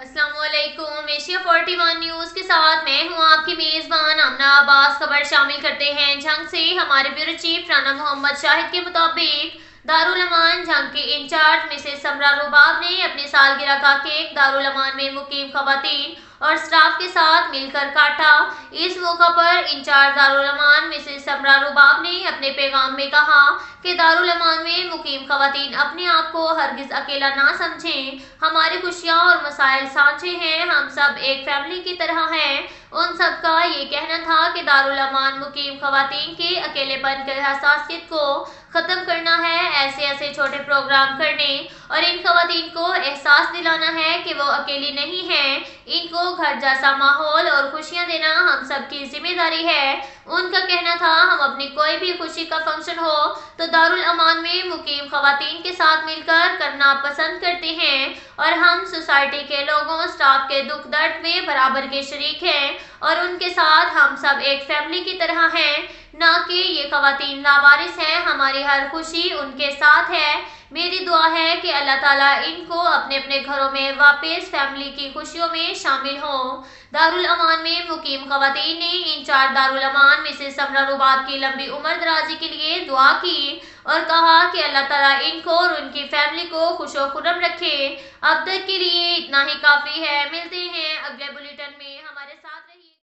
अस्सलाम वालेकुम। Asia 41 news के साथ मैं हूं आपकी मेज़बान आमना अब्बास। खबर शामिल करते हैं जंग से। हमारे ब्यूरो चीफ राना मोहम्मद शाहिद के मुताबिक दारुल अमान जंग के इंचार्ज मिसेस समरा रुबाब ने अपनी सालगिरह का केक दारुल अमान में मुकीम खवातीन और स्टाफ के साथ मिलकर काटा। इस मौका पर इंचार्ज दारुल अमान मिसेस समरा रुबाब ने अपने पैगाम में कहा कि दारुल अमान में मुकीम खवातीन अपने आप को हरगिज अकेला ना समझें। हमारी खुशियाँ और मसाइल सांझे हैं, हम सब एक फैमिली की तरह हैं। उन सब का ये कहना था कि दारुल अमान मुकीम खवातीन के अकेलेपन के हसासियत को ख़त्म करना है, ऐसे छोटे प्रोग्राम करने और इन खवातीन को एहसास दिलाना है कि वो अकेली नहीं हैं। इनको घर जैसा माहौल और खुशियाँ देना हम सब की जिम्मेदारी है। उनका कहना था, हम अपनी कोई भी खुशी का फंक्शन हो तो दारुल अमान में मुकीम खवातीन के साथ मिलकर करना पसंद करते हैं और हम सोसाइटी के लोगों स्टाफ के दुख दर्द में बराबर के शरीक हैं और उनके साथ हम सब एक फैमिली की तरह हैं, ना कि ये खवातीन लावारिस हैं। हमारी हर खुशी उनके साथ है। मेरी दुआ है कि अल्लाह ताला इनको अपने अपने घरों में वापस फैमिली की खुशियों में शामिल हों। दारुल अमान में मुकीम खवातीन ने इंचार्ज दारुल अमान मिसेस समरा रुबाब की लंबी उम्र दराजी के लिए दुआ की और कहा कि अल्लाह ताला इनको और उनकी फैमिली को खुशो खुर्रम रखे। अब तक के लिए इतना ही काफ़ी है। मिलते हैं अगले बुलेटिन में। हमारे साथ